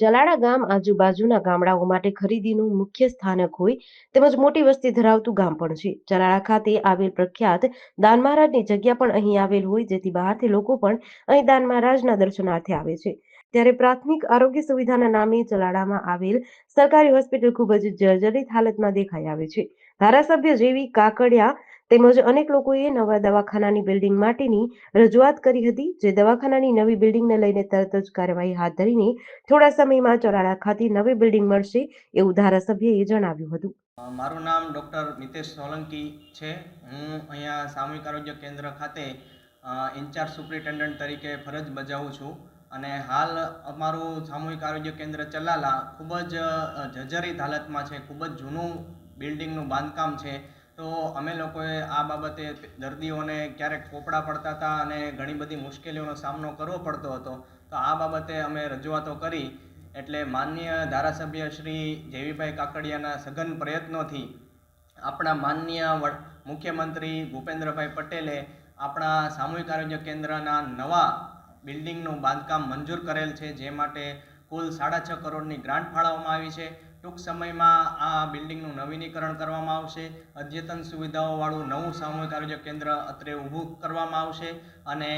ચલાળા ગામ આજુબાજુના ગામડાઓ માટે ખરીદીનું મુખ્ય સ્થાનક હોય તેમજ મોટી વસ્તી ધરાવતું ગામ પણ છે. ચલાળા ખાતે આવેલ પ્રખ્યાત દાન મહારાજની જગ્યા પણ અહીં આવેલ હોય જેથી બહારથી લોકો પણ અહીં દાન મહારાજના દર્શનાર્થે આવે છે. ત્યારે પ્રાથમિક આરોગ્ય સુવિધાના નામે ચલાળામાં આવેલ સરકારી હોસ્પિટલ ખૂબ જ જર્જરિત હાલતમાં દેખાઈ આવે છે. ધારાસભ્ય જેવી કાકડિયા તેમજ અનેક લોકોએ નવા દવાખાનાની બિલ્ડિંગ માટેની રજૂઆત કરી હતી, જે દવાખાનાની નવી બિલ્ડિંગને લઈને તરત જ કાર્યવાહી હાથ ધરીને થોડા સમયમાં ચલાળા ખાતે નવી બિલ્ડિંગ મળશે એવું ધારાસભ્યએ જણાવ્યું હતું. મારું નામ ડૉક્ટર મિતેશ સોલંકી છે. હું અહીંયા સામૂહિક આરોગ્ય કેન્દ્ર ખાતે ઇન્ચાર્જ સુપ્રિન્ટેન્ડન્ટ તરીકે ફરજ બજાવું છું અને હાલ અમારું સામૂહિક આરોગ્ય કેન્દ્ર ચલાલા ખૂબ જ જર્જરિત હાલતમાં છે. ખૂબ જ જૂનું બિલ્ડિંગનું બાંધકામ છે. તો અમે લોકોએ આ બાબતે દર્દીઓને ક્યારેક પોપડા પડતા હતા અને ઘણી બધી મુશ્કેલીઓનો સામનો કરવો પડતો હતો. તો આ બાબતે અમે રજૂઆતો કરી એટલે માનનીય ધારાસભ્ય શ્રી જેવીભાઈ કાકડિયાના સઘન પ્રયત્નોથી આપણા માનનીય મુખ્યમંત્રી ભૂપેન્દ્રભાઈ પટેલે આપણા સામૂહિક આરોગ્ય કેન્દ્રના નવા બિલ્ડિંગનું બાંધકામ મંજૂર કરેલ છે, જે માટે કુલ 6.5 કરોડની ગ્રાન્ટ ફાળવવામાં આવી છે. ટૂંક સમયમાં આ બિલ્ડિંગનું નવીનીકરણ કરવામાં આવશે. અદ્યતન સુવિધાઓવાળું નવું સામૂહિક આરોગ્ય કેન્દ્ર અત્રે ઊભું કરવામાં આવશે અને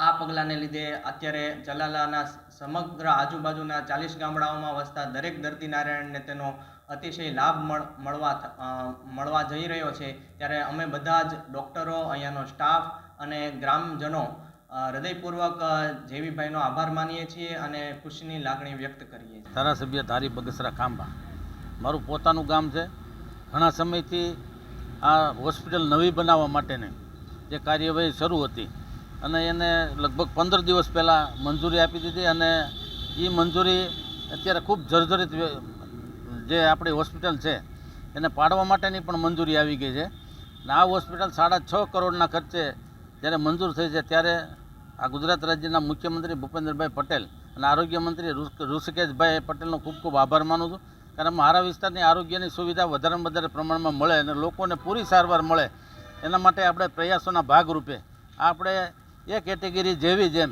આ પગલાંને લીધે અત્યારે ચલાલાના સમગ્ર આજુબાજુના 40 ગામડાઓમાં વસતા દરેક દર્દી નારાયણને તેનો અતિશય લાભ મળવા જઈ રહ્યો છે. ત્યારે અમે બધા જ ડૉક્ટરો, અહીંયાનો સ્ટાફ અને ગ્રામજનો હૃદયપૂર્વક જેવીભાઈનો આભાર માનીએ છીએ અને ખુશીની લાગણી વ્યક્ત કરીએ છીએ. ધારાસભ્ય ધારી બગસરા ખાંભા મારું પોતાનું ગામ છે. ઘણા સમયથી આ હોસ્પિટલ નવી બનાવવા માટેની જે કાર્યવાહી શરૂ હતી અને એને લગભગ 15 દિવસ પહેલાં મંજૂરી આપી દીધી અને એ મંજૂરી અત્યારે ખૂબ જર્જરિત જે આપણી હોસ્પિટલ છે એને પાડવા માટેની પણ મંજૂરી આવી ગઈ છે. અને આ હોસ્પિટલ 6.5 કરોડના ખર્ચે જ્યારે મંજૂર થઈ છે ત્યારે આ ગુજરાત રાજ્યના મુખ્યમંત્રી ભૂપેન્દ્રભાઈ પટેલ અને આરોગ્ય મંત્રી ઋષિકેશભાઈ પટેલનો ખૂબ ખૂબ આભાર માનું છું. કારણ મારા વિસ્તારની આરોગ્યની સુવિધા વધારેમાં વધારે પ્રમાણમાં મળે અને લોકોને પૂરી સારવાર મળે એના માટે આપણે પ્રયાસોના ભાગરૂપે આપણે એ કેટેગરી જેવી જેમ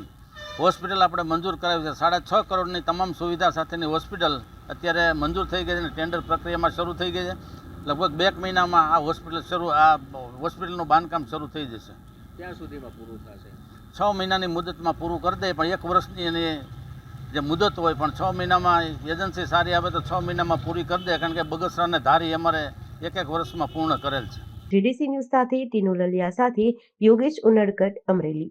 હોસ્પિટલ આપણે મંજૂર કરાવી છે. 6.5 કરોડની તમામ સુવિધા સાથેની હોસ્પિટલ અત્યારે મંજૂર થઈ ગઈ છે અને ટેન્ડર પ્રક્રિયામાં શરૂ થઈ ગઈ છે. લગભગ 2 મહિનામાં આ હોસ્પિટલનું બાંધકામ શરૂ થઈ જશે. ક્યાં સુધીમાં પૂરું થશે? 6 મહિનાની મુદતમાં પૂરું કરી દે, પણ 1 વર્ષની એની જે મુદત હોય પણ 6 મહિનામાં એજન્સી સારી આવે તો 6 મહિનામાં પૂરી કરી દે. કારણ કે બગસરાને ધારી અમારે 1 વર્ષમાં પૂર્ણ કરેલ છે. GDC ન્યૂઝ સાથે ટીનુ લલિયા સાથે યોગેશ ઉનડકટ, અમરેલી.